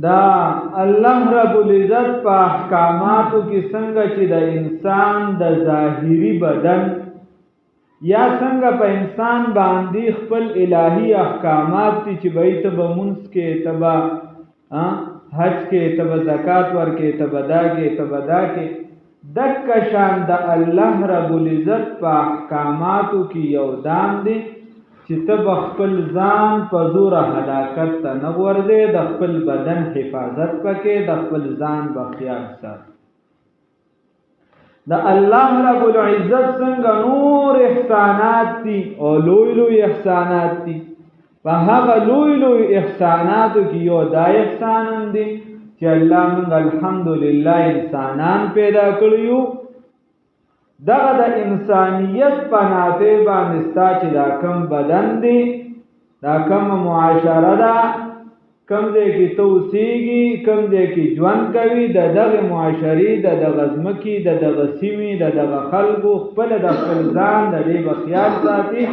دا الله رب العزت په احکاماتو کې څنګه چې د انسان د ظاهری بدن یا څنګه په انسان باندې خپل الهی احکامات چې بیت به منس کې تبا حج کې تبا زکات ور کې تبا دا کې تبا دا کې دک شان د الله رب العزت په احکاماتو کې یو دام دی چې تب خپل ځان په زور هلاکت ته نه ورځې د خپل بدن حفاظت پکې د خپل ځان په خیال سات د الله رب العزت څنګه نور احسانات دي او لوی لوی احسانات دي په هغه لوی لوی احساناتو کې یو دا احسان دی چې الله موږ الحمدلله انسانان پیدا کړیو دغه د انسانیت په ناطه باندې ستا چې دا کم بدن دی دا کم معاشره ده کم دی کې توسیږي کم دی کې ژوند کوي د دغه معاشري د دغه ځمکې د دغه سیمې د دغه خلکو خپل د خپل ځان د دې په خیال ساتي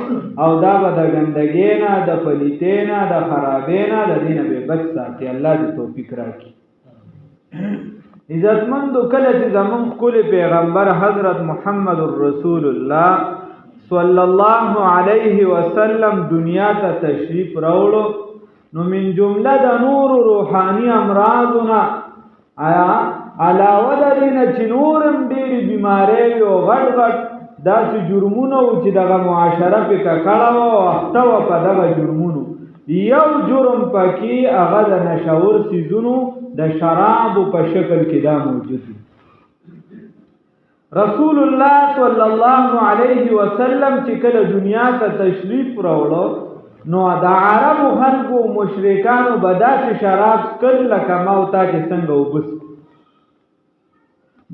او دا به د ګندګۍ نه د پلیتۍ نه د خرابۍ نه د دې نه به بچ ساتي الله دې توفیق راکړي عزتمندو کله چې زمون خپل پیغمبر حضرت محمد رسول الله صلی الله علیه وسلم دنیا ته تشریف راوړو نو من جمله د نور روحانی امراضنا علاوه د دې نه چې نورم ډېرې بیماری او غټ غټ داسې جرمونه و چې دغه معاشره پې ککړه وه او اخته وه په دغه جرمونو یو جرم پکې هغه د نشور څیزونو د شرابو په شکل کې دا موجود دی رسول الله صلی الله علیه وسلم چې کله دنیا ته تشریف راوړو نو د عربو خلکو مشرکانو به داسې شراب څکل لکه ما او تا چې څنګه اوبه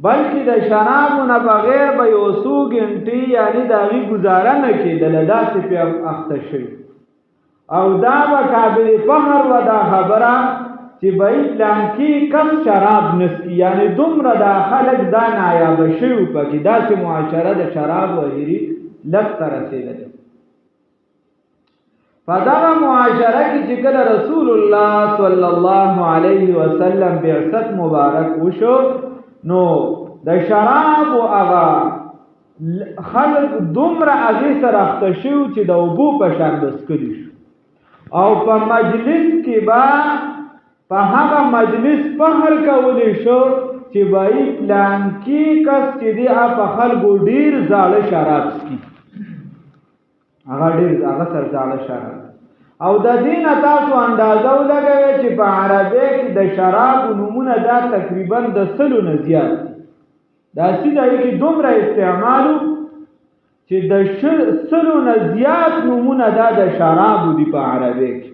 بلکې د شرابو نه بغیر به یو څو ګنټې یعنې د هغې ګزاره نه کېدله داسې پې اخته شوي او دا به قابل فخر و دا خبره چې بهی پلانکي کم شراب نسکي یعنی دومره دا خلک دا نایابه شوي پکې داسې معاشره د شراب و هیري لږ ته رسېدلې په دغه معاشره کې چې کله رسول الله صلی الله علیه وسلم بعثت مبارک وشو نو د شراب و هغه خلک دومره هغې سره اخته شوي چې د اوبو په شان به څکلي شو او په مجلس کې به په هغه مجلس فخر کولی شو چې بهی پلانکي کس چې دی په خلکو ډېر زاړه شراب څکي هغه سر زاړه شراب او د دې نه تاسو اندازه ولګوئ چې په عربۍ کې د شرابو نومونه دا تقریبا د 100 نه زیات دي داسې دی کې دومره استعمالو چې د 100 نه زیات نومونه دا د شرابو دي په عربۍ کې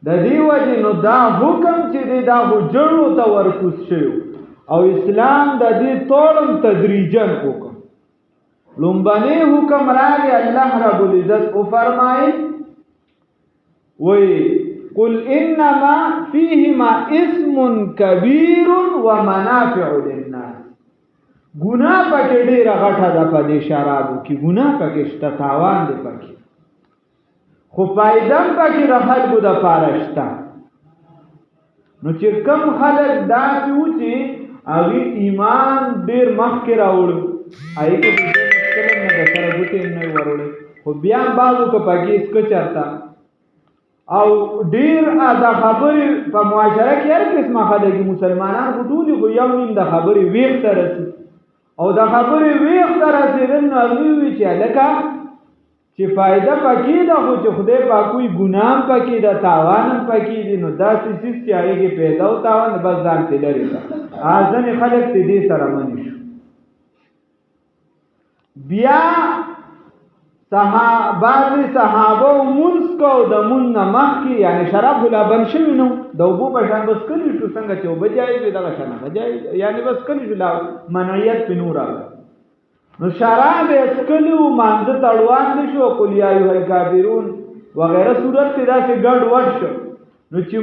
د دې وجې نو دا حکم چې دی دا خو جړو ته ورکوز شوی او اسلام د دې توړم تدریجن وکړ لومبنی حکم راغی الله رب العزت او فرمایي وی قل انما فيهما اسم كبير ومنافع للناس ګناه پکې ډیره غټه ده په دې شرابو کې ګناه پکې شته تاوان دی پکې خو فائدہ پکې د خلکو د پاره شته نو چې کم خلک داسې و چې هغوی ایمان ډېر مخکې راوړو هغې کې مشکل نه د سره ګوتې نه یې وروړې خو بیا هم بعضو که پکې څکه چرته او ډېر دا خبرې په معاشره کې هر قسمه خلک مسلمانان خو ټولې خو یو نیم د خبرې ویښ ته رسي او د خبرې ویښ ته رسېدل نو هغوی وي چې هلکه چې فائدہ پکې ده خو چې خدای پاک کوئی ګناه پکې ده تاوان پکې دي نو داسې څیز چې هغې کې پیدا او تاوان بس ځان ترې لرې کړه ځینې خلک ترې دې سره منې شو بیا بعضې صحابه مونځ کو د مونځ نه مخکې یعنې شراب خو لا بند شوي نه د اوبو په شان به څکلي شو څنګه چې اوبه جایز وي دغه شان هغه جایز یعنې به څکلي شو لا منعیت پې نور راغلی نو شراب اسکلی و مانزه تړوان دي شو قل یا ایها الکافرون وغیره صورت کې داسې ګډ وډ شو نو چې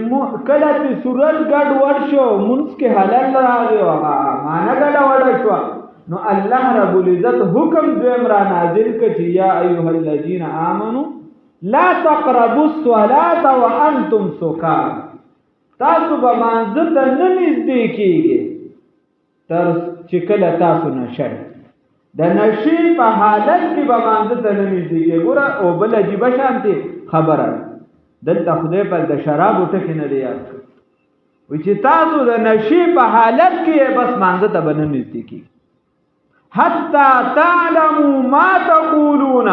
کله چې صورت ګډ وډ شو مونځ کې حلال راغی او معنی ګډه وډه شوه نو الله رب العزت حکم دویم را نازل کړ چې یا ایها الذین آمنوا لا تقربوا الصلاة وانتم سکارى، تاسو به مانځه ته نه نږدې کېږئ تر چې کله تاسو نشه د نشې په حالت کې به مانځه ته نه نږدې کېږئ. ګوره او بل عجیبه شانتې خبره دلته خدای پر د شرابو ټکي نه دی یاد کړی، وایي چې تاسو د نشې په حالت کې بس مانځه ته به نه نږدې کېږئ. حتی تعلموا ما تقولون،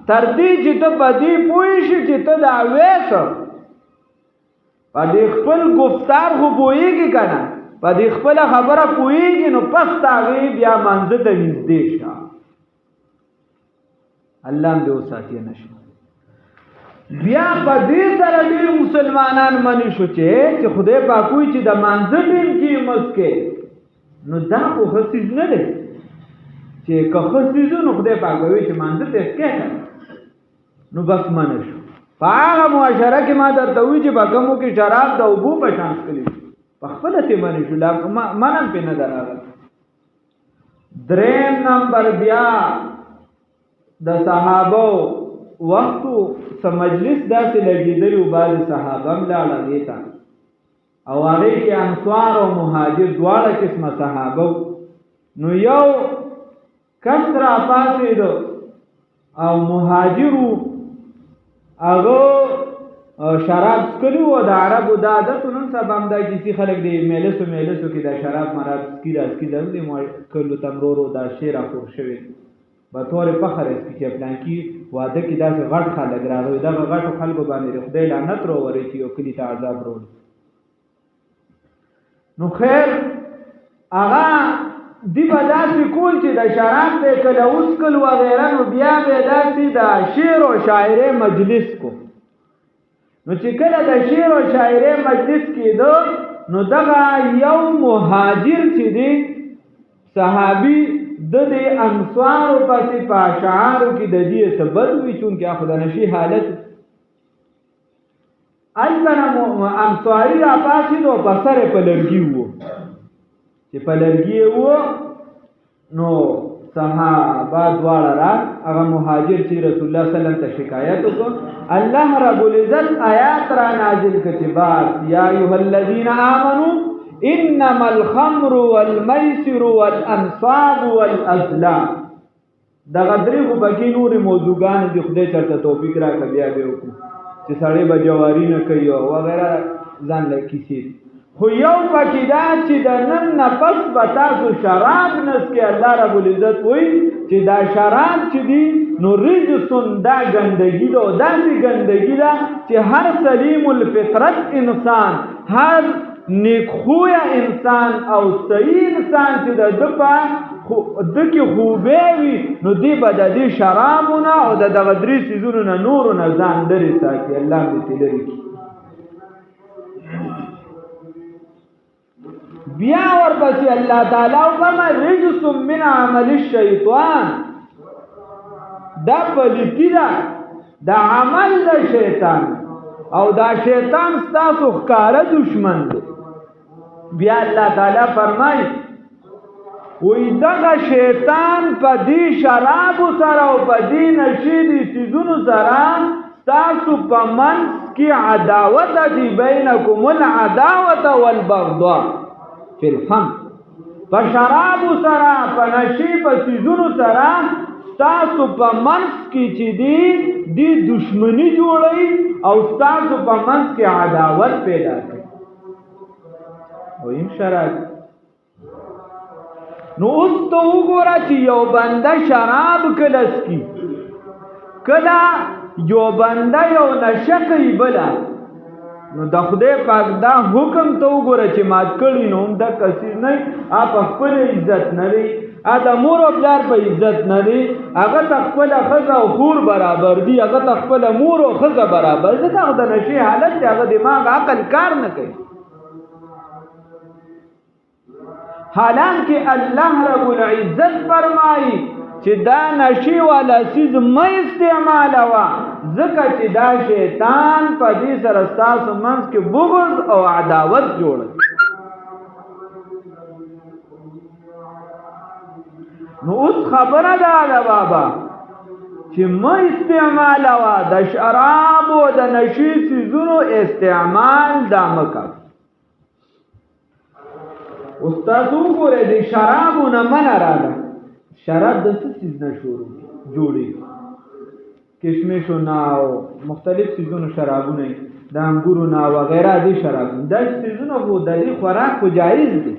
تر دې چې ته په دې پوه شې چې ته دا وایې څه، په دې خپل گفتار خو پوهېږي که نه، په دې خپله خبره پوهېږي، نو پس د هغې بیا مانځه ته نږدې شه. الله هم دې وساتي نه شي. بیا په دې سره ډېر مسلمانان مني شو چې خدای پاک وایي چې د مانځه ټیم کې یې مست کې، نو دا خو ښه څیز نه دی چې که ښه څیز و نو خدای پاک به وایي چې مانځه ته یې کې که نو بس منع شو. په هغه معاشره کې ما درته وایي چې په کومو کې شراب د اوبو په شان څښلي شو، په خپله ترې منع شو، منع پرې نه ده راغلی. دریم نمبر بیا د صحابو وختو څه مجلس داسې لګېدلي و، بعضې صحابه هم لاړه دې ته، او هغې کې انصار او مهاجر دواړه قسمه صحابه. نو یو کس را پاڅېده او مهاجرو هغه شراب څکلي وو. د عربو دا عادت و، نن سبا هم دا کیسې خلک د مجلسو کې دا شراب مراب څکي راسکي دا د کلو ته مرورو دا شی راخور شوی به طور فخر اسکي چې پلانکي واده کې داسې غټ خلک راغلي، دغه غټو خلکو باندې د خدای لعنت راوورئ چې یو کلي ته عذاب راوړي. نو خیر هغه دی به داسې کول چې د شراب دی کله وڅکل وغیره، نو بیا به داسې د شعر و شاعرۍ مجلس کو. نو چې کله د شعر و شاعرۍ مجلس کېده، نو دغه یو مهاجر چې دی صحابي د دې انصارو پسې په اشعارو کې د دې څه بد وي، چونکې هغه د نشي حالت هلته انصاري را پاڅېد او په سر یې په لرګي وو، چې په لرګي یې وو. نو صحابه دواړه هغه مهاجر چې رسول الله صلی الله علیه وسلم ته شکایت وکړ، الله رب العزت آیات را نازل کړ چې بس یا ایها الذین آمنوا انما الخمر والمیسر والانصاب والازلام. دغه درې خو پکې نورې موضوعګانې دي، خدای چېرته توفیق راکړه بیا به وکړو چې سړی به جواري نه کوي او وغیره ځان له کیسې. خو یو پکې دا چې د نن نه پس به تاسو شراب نڅکئ. الله رب العزت وایي چې دا شراب چې دي نو رجسون، دا ګندګي ده، او داسې ګندګي ده چې هر سلیم الفطرت انسان، هر نیکخویه انسان او صحیح انسان چې د ده کې خوبې وي، نو دی به د دې شرابونه او د دغه درې څیزونو نه نورو نه ځان لرې ساتي. الله دې ترې لرې کړي. بیا ورپسې الله تعالی وفرمایي رجس من عمل الشیطان، دا پلیتی ده د عمل د شیطان، او دا شیطان ستاسو ښکاره دشمن دی. بیا الله تعالی فرمایي وی دغه شیطان په دې شرابو سره او په دې نشې دې څیزونو سره ستاسو په منځ کې عداوت دی، بینکم العداوة والبغضاء فی الخمر. په شرابو سره په نشې په څیزونو سره ستاسو په منځ کې چې دی دشمنی جوړوي او ستاسو په منځ کې عداوت پیدا کوي. ویم شراب نو اوس ته وګوره چې یو بنده شراب کله څکي، کله یو بنده یو نشه کوي بله، نو د خدای پاک دا حکم ته وګوره چې مات کړي نو هم دا کسي نه په خپل عزت نه دی، د مور او پلار په عزت نه دی، هغه ته خپله ښځه او خور برابر دي، هغه ته خپله مور او ښځه برابر دي. دغه د نشې حالت دی، هغه دماغ عقل کار نه کوي. حالانکه الله رب العزت فرمایي چې دا نشي والا څیز مه استعمالوه، ځکه چې دا شیطان په دې سره ستاسو منځ کې بغض او عداوت جوړوي. نو اوس خبره ده بابا چې ما استعمالوا د شراب او د نشي څیزونو استعمال دا مکه. استاد وګوره د شرابو نه من راغله. شراب د څه څیز نه شروع جوړي کشمش نه او مختلف څیزونو شرابونه د انګورو نه وغیرہ دي شراب د څیزونو خو د دې خوراک خو جایز دي.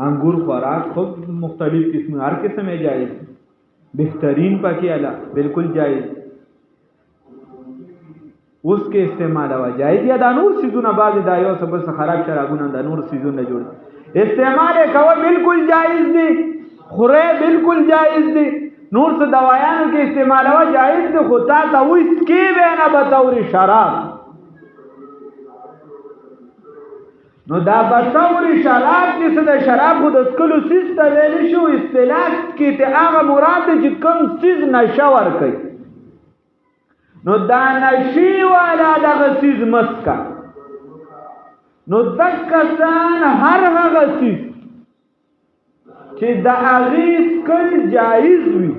انګور خوراک خو مختلف قسم هر قسم یې جایز دي. بهترین پکې اعلی بالکل جایز. اوس کې استعمال وا جایز یا د نور څیزونو بعد د یو سبب خراب شرابونه د نور څیزونو جوړ استعمال کوه بالکل جایز دي. خوره بالکل جایز دي. نور څه دوايانو کې استعمال وا جایز دي. خو تا ته وې سکي به نه بتور شراب نو دا بتور شراب چې څه د شراب خو د سکلو سیسته ویل شو اصطلاح کې ته هغه مراد چې کوم سیز نشه ور کوي. نو دا نشي والا دغه سیز مسکا نو دکسان هر هغه سیز چې د هغې سکل جایز وي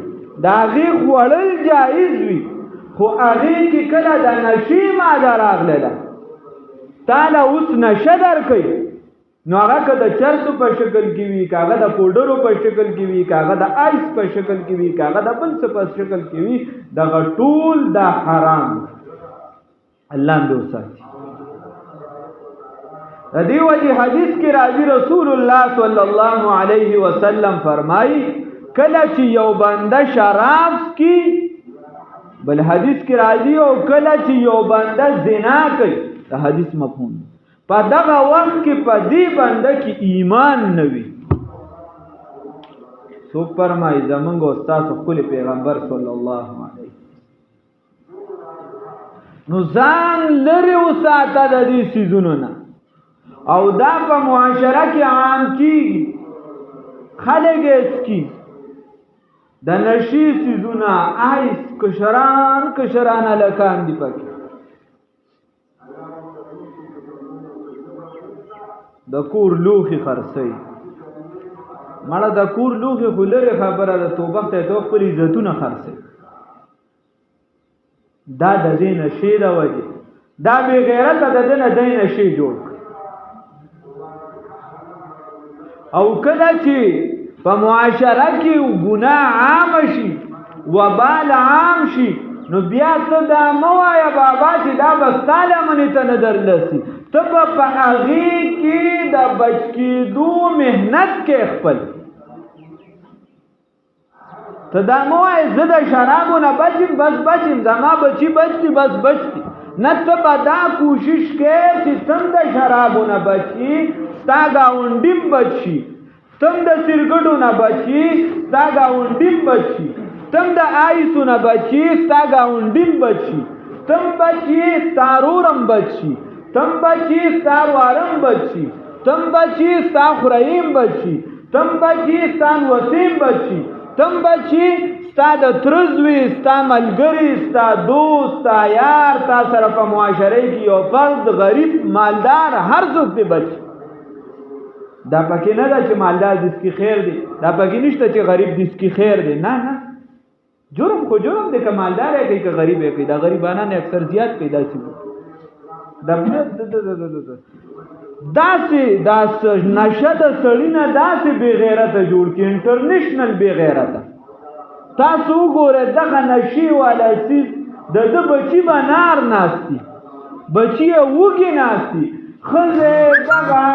د هغې خوړل جایز وي خو هغې کې کله د نشي ماده راغله تاله اوس نشه درکوي نو هغه که د چرسو په شکل کې وي که هغه د پوډرو په شکل کې وي که هغه د آیس په شکل کې وي که هغه د بل څه په شکل کې وي دغه ټول دا حرام الله هم دې وساتي. د دې وجې حدیث کې راځي رسول الله صلی الله علیه وسلم فرمایي کله چې یو بنده شراب څکي بل حدیث کې راځي او کله چې یو بنده زنا کوي د حدیث مفهوم په دغه وخت کې په دې بنده کې ایمان نه وي. څوک فرمایي زمونږ استاد خپل پیغمبر صلی الله علیه نو ځان لرې وساته د دې څیزونو نه او دا په معاشره کې عام کیږي. خلک یې څکي د نشي څیزونه آیس کشران هلکان دي پکې د کور لوښي خرڅوي. مړه د کور لوښي خو لرې خبره ده توبه ته تو خپل عزتونه خرڅوي. دا د دې نشي د وجې دا بې غیرته د دې نه دی نشي جوړ او کله چې په معاشره کې ګناه عام شي وبال عام شي نو بیا ته دا مه وایه بابا چې دا به ستا لمنې ته نه درلسي. ته به په هغې کې د بچ کېدو محنت کې خپل ته دا مه وایه زه د شرابو نه بچم بس بچم زما بچي بچ دي بس بچ دي نه. ته به دا کوشش کوې چې تم د شرابو نه بچي ستا ګاونډي بچ شي. تم د سرګډو نه بچي ستا ګاونډي بچ شي. تم د آیسو نه بچي ستا ګاونډي بچ شي. تم بچي ستا رورم بچ شي. تم بچي ستا وارم بچ شي. تم بچي ستا خوریم بچ شي. تم بچي ستا وسیم بچ شي. تم بچي ستا د ترز وي ستا ملګري ستا دوست ستا یار تا سره په معاشره کې یو فرد غریب مالدار هر څوک دی بچ. دا پکې نه ده چې مالدار دې سکي خیر دی. دا پکې نشته چې غریب دې سکي خیر دی. نه نه جرم خو جرم دی که مالدار یې کوي که غریب یې کوي. دا غریبانان اکثر زیات پیدا شي. داسې نشه د سړي نه داسې بې غیرته جوړ کړي انټرنیشنل بې غیرته. تاسو وګورئ دغه نشي والا څیز د ده بچي به نار ناستي بچي یې وږي ناستي ښځې دغه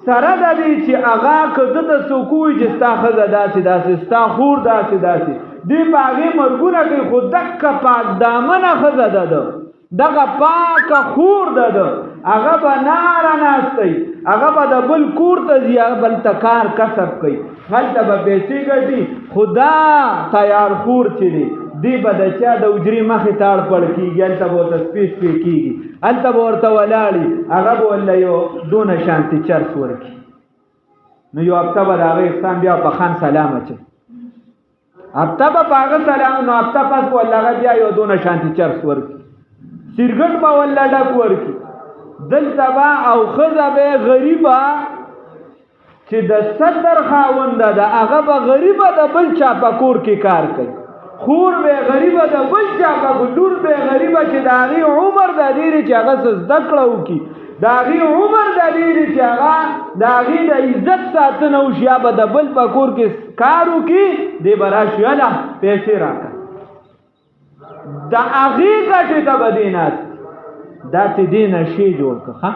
سره د دې چې هغه که ده ته څوک ووایي چې ستا ښځه داسې داسې ستا خور داسې داسې دې په هغې مرګونه کوي خو دکه پاک دامنه ښځه ده ده دغه پاکه خور ده ده هغه به ناره ناستی هغه به د بل کور ته ځي هغه بل ته کار کسب کوي هلته به پیسې ګټي خو دا تیار خور چې دی دی به د چا د اجرې مخې ته اړ پړ کېږي هلته به ورته سپې سپې کېږي هلته به ورته ولاړي هغه به ورله یو دونه شانتې چرس ورکړي نو یو هفته به د هغه احسان بیا په خان سلام اچوي هفته به په هغه سلام نو هفته پس به ورله هغه بیا یو دونه شانتې چرس ورکړي سیرګټ به ورله ډک ورکړي دلته به او ښځه به غریبه چې د ستر خاونده ده هغه به غریبه د بل چا په کور کې کار کوي خور به غریبه د بل چا کا لور به غریبه چې د هغې عمر د دې چې هغه څه زده کړه وکړي د هغې عمر د دې چې هغه د هغې د عزت ساتنه وشي یا به د بل په کور کې کار وکړي دی به راشي هله پیسې راکړه د هغې ګټې ته به دې ناست داسې دې نشې جوړ کړه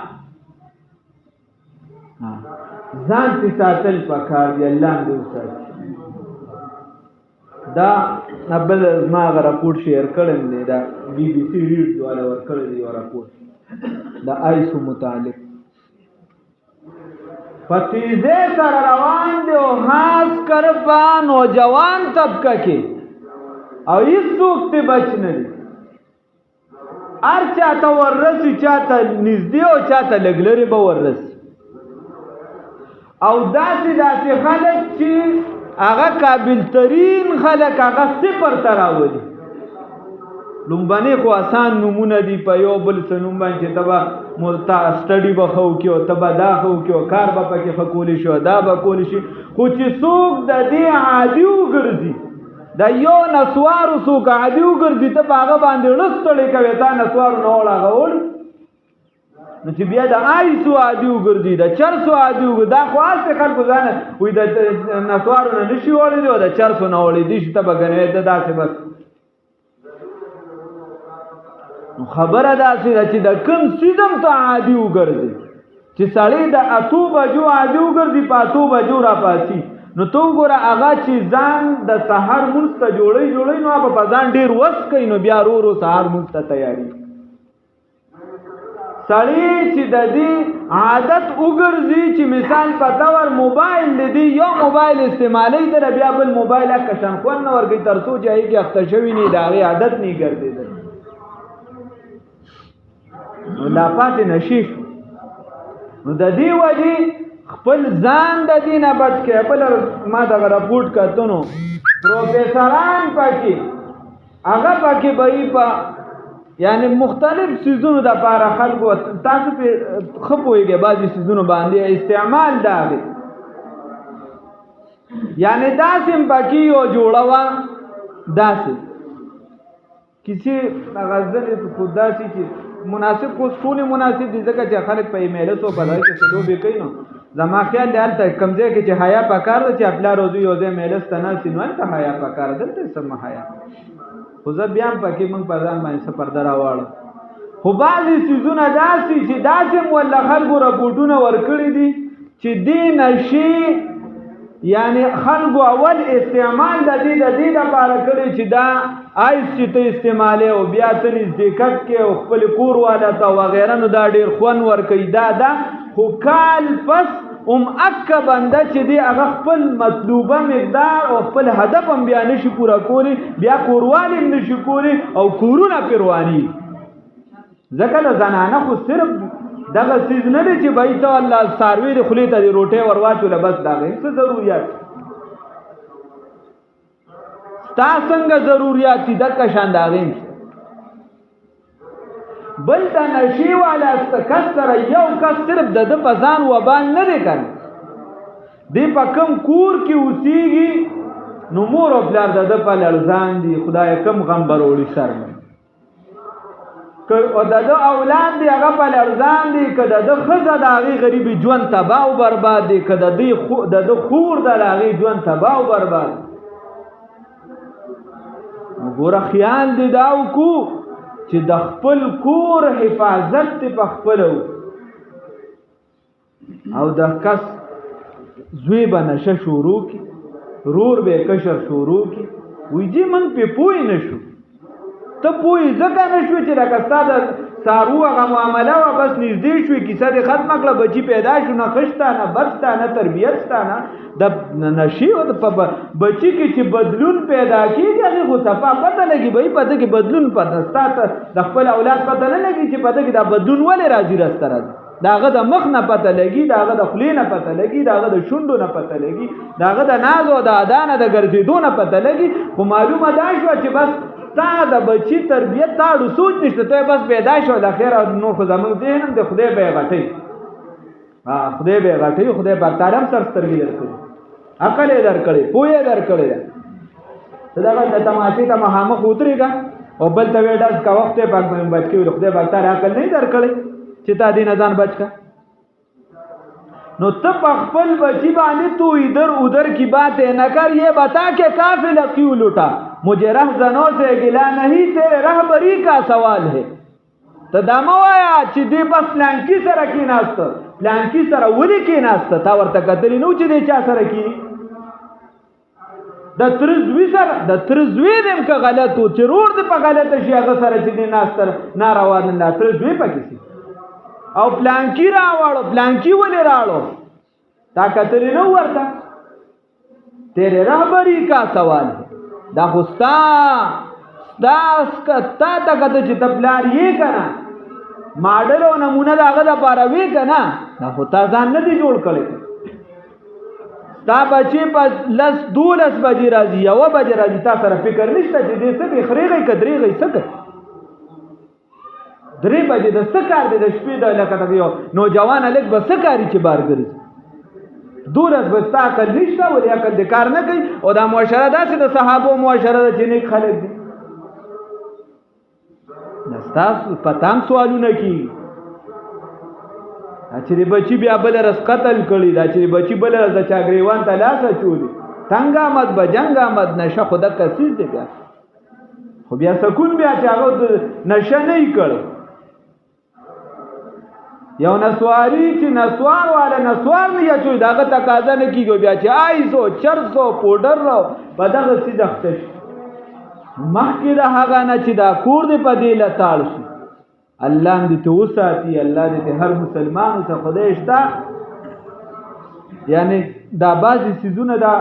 ځان پې ساتل پکار دی الله دې وساتي دا بل زما هغه راپورټ شیر کړی دی دا بي بي سي ریډز والا ورکړی دی یو راپورټ د آیسو متعلق په تیزۍ سره روان دی او خاص کر په نوجوان طبقه کې او هېڅوک ترې بچ نه دي هر چاته وررسي چاته نږدې او چاته لږ لرې به وررسي او داسې خلک چې هغه قابل ترین خلک هغه صفر ته راولي لومبنې خو آسان نومونه دي په یو بل څه نوم باندې چې ته به سټډي به ښه وکړي او ته به دا ښه وکړي او کار به پکې ښه کولی شي او دا به کولی شي خو چې څوک د دې عادي وګرځي د یو نسوارو څوک عادي وګرځي ته په هغه باندې ړستړی کوې تا نسوارو نه وړ هغه وړ نو چې بیا د آیسو عادي وګرځي د چرسو عادي وګرځي دا خو هسې خلکو ځانه وایي د نسوارو نه نه شي وړی دی او د چرسو نه وړی شي ته به ګڼې د داسې بس نو خبره داسې ده چې د کوم څیز هم ته عادي وګرځي چې سړی د 8 بجو عادي وګرځي په 8 بجو راپاڅي نو ته وګوره هغه چې ځان د سحر مونځ ته جوړی نو هغه په ځان ډېر وس کوي نو بیا ورو سحر مونځ ته تیاري سړی چې د دې عادت وګرځي چې مثال په تور موبایل دی یو موبایل استعمالوي در بیا بل موبایل کشن خون نه ورګي تر څو چې هغې اخته شوي نه د هغې عادت نه ګرځېدل نو دا پاتې نشي نو د دې وجې خپل ځان د دې نه بچ کړئ بل ما دغه راپورټ کتو نو پروفیسران پکې هغه پکې به یې په یعنی مختلف سیزونو د پاره خلکو تاسو په ښه پوهېږئ بعضې سیزونو باندې استعمال دا دی یعنی داسې هم پکې یو جوړه وه داسې کسی هغه ځلې خو داسې چې مناسب کوس ټولې مناسب دي ځکه چې خلک په ایمیلس او په دغه کې څه لوبې کوي نو زما خیال دی هلته کوم ځای کې چې حیا پکار ده چې پلار روزو یو ځای میلس ته ناستي نو هلته حیا پکار ده دلته څه حیا خو زه بیا هم پکې موږ په ځان باندې څه پرده راواړو خو بعضې څیزونه داسې چې داسې هم ولله خلکو رپورټونه ورکړي دي چې دې نشي یعنی خلکو اول استعمال د دې لپاره کړی چې دا آیس چې ته استعمالې او بیا ته نزدېکت کې او خپل کور والا ته وغیره نو دا ډېر خوند ورکوي دا خو کال پس اکه بنده چې دی هغه خپل مطلوبه مقدار او خپل هدف هم بیا نشي پوره کولی بیا کوروالی هم نشي کولی او کورونه پې رواني ځکه د زنانه خو صرف دغه څیز نه دی چې بهی ته الله څاروي د خولې ته د روټۍ ور واچوله بس د هغې څه ضروریات ستا څنګه ضروریات دي دغه شان د هغې بل د نشي والا کس سره یو کس صرف د ده په ځان وبال نه دی کنه دی په کوم کور کې اوسېږي نو مور او پلار د ده په لړزان دي خدای کم غم به روړي سر او د ده اولاد دی هغه په لړزان دي که د ده ښځه د هغې غریبي ژوند تباه او برباد دی که د ده خور د هغې ژوند تباه او برباد ګوره خیال دی دا وکړو چې د خپل کور حفاظت ته په خپله او د کس زوی به نشه شروع کړي رور به کشر شروع کړي وایي جی موږ پې پوه نه شو ته پوه ځکه نه شوې چې لکه ستا د څارو هغه معامله وه بس نږدې شوې کیسه دې ختمه کړه بچي پیدا شو نه ښه شته نه بد شته نه تربیت شته نه د نشي او په بچي کې چې بدلون پیدا کېږي هغې خو صفا پته لګي به په ده کې بدلون پته ستا ته د خپل اولاد پته نه لګي چې په ده کې دا بدلون ولې راځي راسته راځي د هغه د مخ نه پته لګي د هغه د خولې نه پته لګي د هغه د شونډو نه پته لګي د هغه د ناز او د ادا نه د ګرځېدو نه پته لګي خو معلومه دا شوه چې بس تا د بچی تربیت تا اړو سوچ نشته ته بس پیدا شو د خیر او نور خو زموږ ذهن د خدای به یې غټوي خدای به یې غټوي خدای به تعالی هم سر سترګې درکړي عقل یې درکړی پوه یې درکړی ته دغه د تماشې ته مخامخ ودرېږه او بل ته وایې ډز کوه خدای پاک به مې بچ کړي خدای پاک تا عقل نه درکړی چې تا دې نه ځان بچ کړه نو ته په خپل بچی باندې تو ادھر ادھر کی باتیں نہ کر یہ بتا کہ قافلہ کیوں لوٹا مجھے رہزنوں سے گلا نہیں تیرے رہبری کا سوال ہے ته دا مه وایه چې دې بس پلانکي سره کېناسته پلانکي سره ولې کېناسته تا ورته کتلي نه و چې دې چا سره کېني د تره زوی سره د تره زوی دې هم که غلط و چې رور دې په غلطه شي هغه سره چې دې ناسته ناروا نه تره زوی پکې شي او پلانکی راوړو پلانکی ولې راوړو تا کتلې نه ورته تیرے رهبری کا سوال ہے دا خوستا داس کتا تا کته چې تپلار یې کنه ماډل او نمونه داغه د پاره وی کنه دا هوتا ځان نه دی جوړ کړي تا بچي په لس دولس بجې راځي یو بجې راځي تا سره فکر نشته چې دې څه به خريږي کدرېږي څه کوي درې بجې د څه کار دی د شپې د لکه یو نوجوان الګ به څه کاری چې بار ګرځي دولس بستا عقل نشته ولې عقل دې کار نه کوي او دا معاشره داسې د صحابو معاشره ده چې نیک خلک دي نستاس پتام سوالونه کی چې بچی بیا بل رس قتل کړي دا چې بچی بل رس د چاګریوان ته لاس چولی تنگ آمد بجنگ آمد نشه خدا کسیز دی بیا خو بیا سکون بیا چې هغه نشه نه کړ یو نسواری چې نسوار والا نسوار نه یا چوي داغه تقاضا نه کیږي بیا چې آیسو چرسو پودر رو په دغه سیدخته مخکې د هغه نه چې دا کور دې په دې لتاړ شي الله دې ته وساتي الله دې هر مسلمان ته خدای شته یعنی دا بعضی سيزونه دا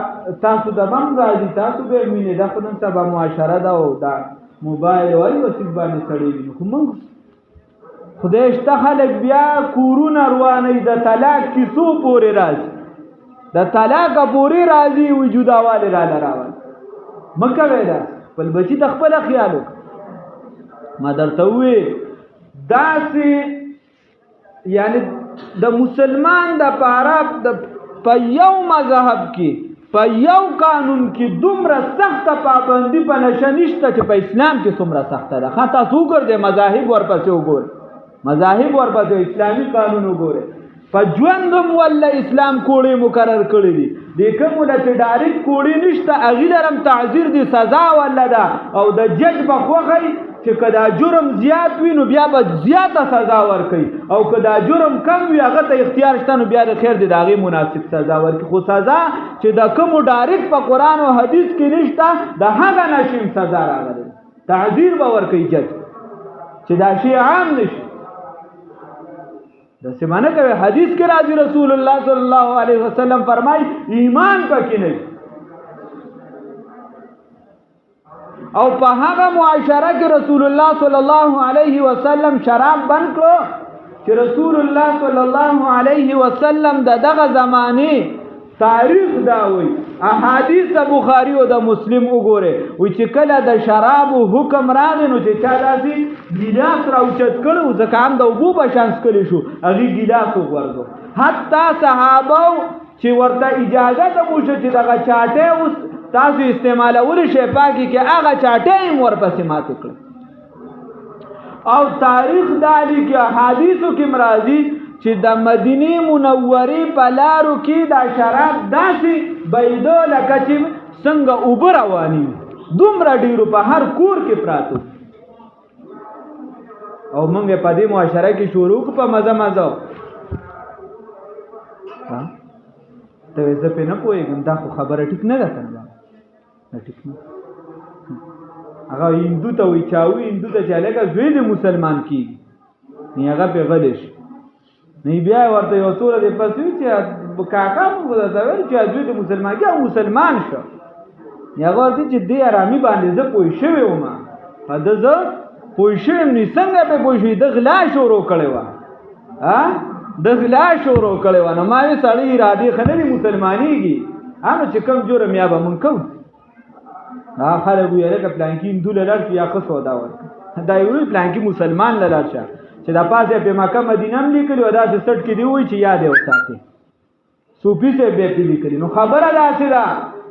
تاسو د بم راځي تاسو به مینه دا په نن سبا معاشره دا او دا موبایل او ایو څه باندې سړی نو موږ خدای شته خلک بیا کورونه رواني د طلاق کیسو پورې راځي د طلاق پورې راځي وجوداواله را لراوال مکه ویلا بل بچی د خپل خیال ما درته وې داسې یعنی د مسلمان د پاره د په یو مذهب کې په یو قانون کې دومره سخت پابندي په نشنشته چې په اسلام کې څومره سخته ده خاطر تاسو ګورئ مذاهب ورپسې وګورئ مذاهب ورپسې اسلامي قانون وګورئ په ژوندم ولا اسلام کوړې مقرر کړې دي د کوم چې ډایرکټ کوړې نشته اغه لرم تعذير دي سزا ولا ده او د جج بخوغي چې کدا جرم زیات وي نو بیا به زیاته سزا ورکړي او کدا جرم کم وي هغه ته اختیار شته نو بیا د خیر دی داغه مناسب سزا ورکړي خو سزا چې د کوم ډایرکټ په قران او حديث کې نشته د هغه نشیم سزا راغلي تعذير به ورکړي جج چې دا شی عام نشي د سمانه کوي حدیث کې راځي رسول الله صلی الله علیه وسلم فرمای ایمان پکې نه او په هغه معاشره کې رسول الله صلی الله علیه وسلم شراب بند کړو چې رسول الله صلی الله علیه وسلم دغه زمانه تاریخ دا وي احادیث د بخاری او د مسلم وګوره و چې کله د شراب حکم راغی نو چې چا داسي ګیلاس راوچت کړو ځکه هم د وبو په شانس کړی شو هغه ګیلاس وګورځو حتی صحابه چې ورته اجازه ته موشه چې دغه چاټه اوس تاسو استعمالول شي پاکي کې هغه چاټه هم ورپسې مات کړ او تاریخ دالی کې احادیثو کې مرাজি چې د مدینه منورې په لارو کې دا شراب داسې بيدو لکه چې څنګه اوبر رواني دومره ډیرو په هر کور کې پراتو او موږ په دې معاشره کې شروع په مزه مزه ته زه په نه پوهېږم دا خو خبره ټیک نه ده کنه نه ټیک نه هغه هندو ته وی چاوي هندو ته چالهګه زوی د مسلمان کیږي نه هغه په غلش نه بیا ورته یو څوره د پسوي چې کاکا موږ ته ویل چې زوی د مسلمان کې مسلمان شو هغه ورته چې دې آرامي باندې زه پوه شوی وم په دزه پوه شوم نه څنګه په پوه شوی د غلا شروع کړي و ها د غلا شروع کړي و نو ما یې سړی ارادي خلې مسلمانېږي هغه چې کوم جوړم یا به مونږ کو خلک ویل ک پلانکین دولار یا څه سودا ور دا یو پلانکی مسلمان لار شه چې دا پاسه په مکه مدینه هم لیکلو دا د سټ کې دی وای چې یاد وساتي صوفي سے به لیکلی نو خبره ده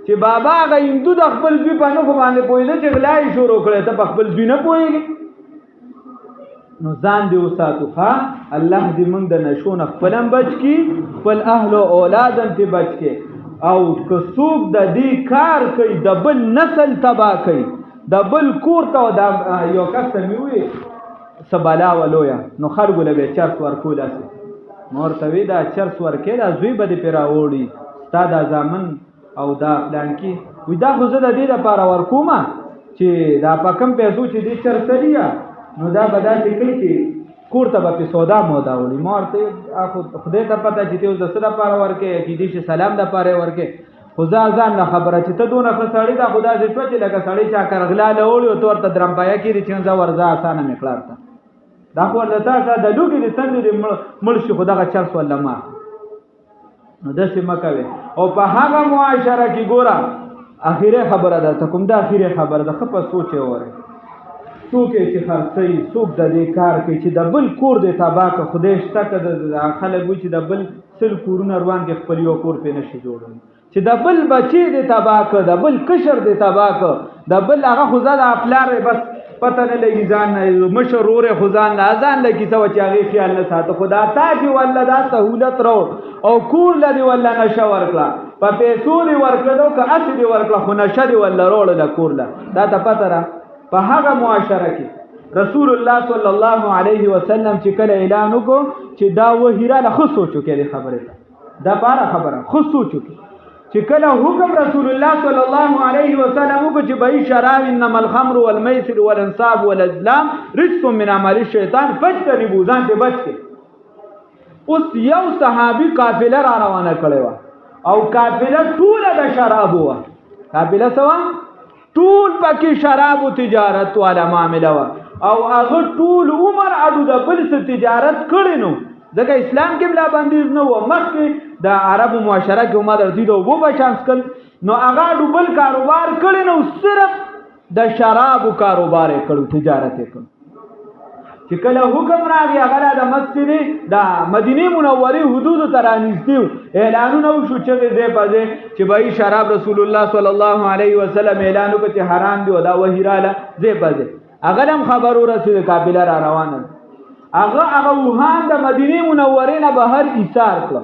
چې چې بابا هغه هندو د خپل زوی په نوکو باندې پوهېده چې غلا یې شروع کړی ته په خپل زوی نه پوهېږې نو ځان دې وساتو ښه الله دې موږ د نشو نه خپل هم بچ کړي خپل اهل او اولاد هم دې بچ کړي او که څوک د دې کار کوي د بل نسل تباه کوي د بل کور ته یو کس ته مې وویل څه بلا ولویه نو خلکو له به یې چرس ورکول هسې ما ورته وی دا چرس ورکې دا زوی به دې پرې راوړي ستا دا زامن او دا پلانکي وي دا خو زه د دې دپاره ورکومه چې دا په کم پیسو چې دې چرسه دي نو دا به داسې کوي چې کور ته به پې سودا مودا وړي ما ورته خدای ته پته چې ته اوس د څه دپاره ورکې کیدای شي سلام دپاره یې ورکې خو ځان نه خبره چې ته دونه ښه سړی دا خو داسې شوه چې لکه سړی چا کرغلا له وړي او ته ورته درمپایه کېږي چې ځه ورځه اسانه مې کړار ته دا خو ورته تا د لوږې د تندې دې مړ شي خو دغه چرس وله ما نو داسې مه کوې او په هغه معاشره کې ګوره اخري خبره ده ته کوم دا اخري خبره ده ښه په سوچ یې وورئ څوک یې چې خرڅوي څوک د دې کار کوي چې د بل کور دې تباه که خدای شته که خلک وایي چې د بل سل کورونه روان کې خپل یو کور پرې نشي جوړوي چې د بل بچی دې تباه که د بل کشر دې تباه که د بل هغه خو زه د پلار بس پته نه لګي ځان نه مشر ورور یې خو ځان نه ځان لګي څه وه چې هغې خیال نه ساته خو دا تا چې والله دا سهولت راوړ او کور له دې والله نشه ورکړه په پیسو دې ورکړه که هسې دې ورکړه خو نشه دې والله راوړله کور له دا ته پته ده په هغه معاشره کې رسول الله صلی الله علیه وسلم چې کله اعلان وکړو چې دا وحی راله ښه سوچ وکړې دې خبرې ته دا باره خبره ښه سوچ وکړي چې کله حکم رسول الله صلی الله علیه وسلم وکړو چې بهي شراب انما الخمر والمیسر والانصاب والازلام رجس من عمل الشیطان فاجتنبوه ځان دې بچ کړي اوس یو صحابي قافله را روانه کړې وه او قافله ټوله د شرابو وه قافله څه وه ټول پکې شراب او تجارت والا معامله وه او هغه ټول عمر اډو د بل څه تجارت کړی نو ځکه اسلام کې بلا بندیز نه و مخکې د عربو معاشره کې عمر دوی د اوبو په چانس کړ نو هغه اډو بل کاروبار کړی نو صرف د شرابو کاروبار یې کړو تجارت یې کړو چې کله حکم راغی هغه د مسجد د مدینه منورې حدودو ته رانږدې وو اعلانونه وشو چې ځای په ځای چې بهي شراب رسول الله صلی الله علیه وسلم اعلان وکړ چې حرام دي او دا وحی راله ځای په ځای هغه هم خبر ورسېده قافله را روانه هغه وهان د مدینه منورې نه بهر ایثار کړه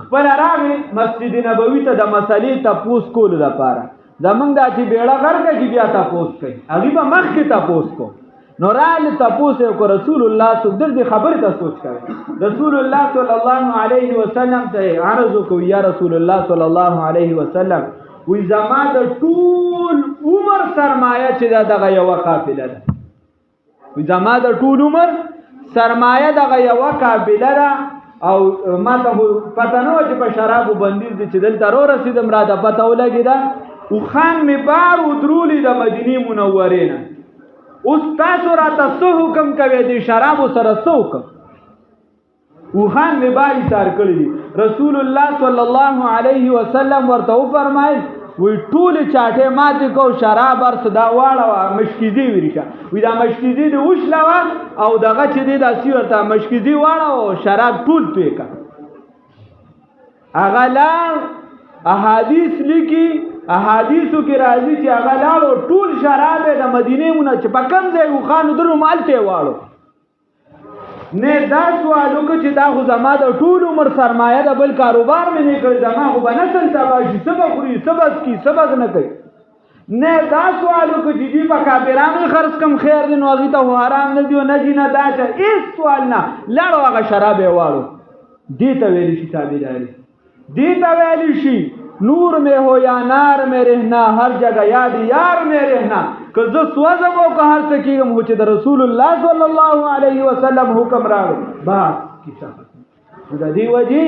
خپل راغی مسجد نبوي ته د مسلې تپوس کولو لپاره زمونږ دا چې بیړه غرقه چې بیا تپوس کوي هغې به مخکې تپوس کو نو راغلی تپوس یې وکړو رسول الله دې خبرې ته سوچ کوي رسول الله صلی الله علیه وسلم ته عرض وکړو یا رسول الله صلی الله علیه وسلم وی زما د ټول عمر سرمایه چې دغه یوه قافله ده وی زما د ټول عمر سرمایه دغه یوه قافله ده او ما ته پته نه وه چې په شرابو بندیز دي چې دلته رارسېدم راته پته ولګېده اوښان مې بار ودرولي د مدینې منورې نه اوس تاسو راته څه حکم کوئ د شرابو سره څه حکم اوښان مې بار ایثار کړي دي رسول الله صلی الله علیه وسلم ورته وفرمایل وی ټولې چاټې ماتې کو شراب هر څه دا واړوه مشکیزي وریشه وی دا مشکیزي دې وشلوه او دغه چې دی داسې ورته مشکیزي واړوه شراب ټول توی کړه هغه لاړ احادیث لیکي احادیثو کې راځي چې هغه لاړو ټول شراب د مدینې مونه چې په کوم ځای وخانو درو مالته یې واړو نه دا سوال وکړه چې دا خو زما د ټول عمر سرمایه د بل کاروبار مې نه کړی زما خو به نسل تباه شي څه به خوري څه به څکي څه به نه کوي نه دا سوال وکړه چې دوی په کافرانو خرڅ کم خیر دی نو هغې ته خو حرام نه دي او نه دي نه دا چې هېڅ سوال نه لاړو هغه شراب یې واړو دې ته ویلی شي تابعداري دې ته ویلی شي نور میں ہو یا نار میں رہنا ہر جگہ یاد یار میں رہنا کہ زه سوځم او که هر څه کېږم خو چې د رسول الله صلی الله علیه وسلم حکم راغی بس کیسه ختمه د دې وجې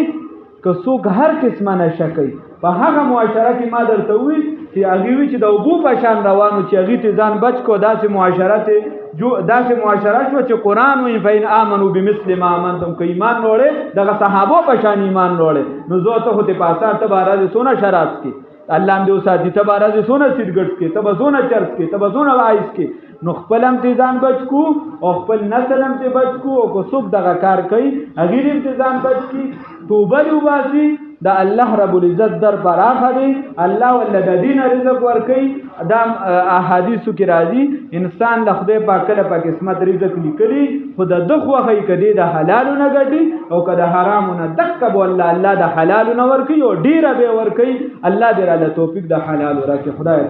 که څوک هر قسمه نشه کوي په هغه معاشره کې ما درته وویل چې هغې وي چې د اوبو په شان روانو چې هغې ته ځان بچ کړو داسې معاشره شوه چې قرآن وایي فإن آمنوا بمثل ما آمنتم که ایمان راوړې دغه صحابو په شان ایمان راوړې نو زه ته خو دې په اثار ته به راځې څونه شراب څکې الله هم دې وساتي ته به راځې څونه سیګرټ څکې ته به څونه چرس څکې ته به څونه وایس څکې نو خپل هم ته ځان بچ کو او خپل نسل هم ته بچ کو او که څوک دغه کار کوي هغې دې هم ته ځان بچ کړي توبه دې وباسي د الله رب العزت در پراخه دی الله ول د دین رزق ورکي دا احادیثو کې راځي انسان له خدای پاک کله په قسمت رزق لیکلي خو د دغه هي کدي د حلالو نه ګټي او کده حرامو نه دک بول الله د حلالو نه ورکي او ډیره به ورکي الله دې را له توفیق د حلالو راکي خدای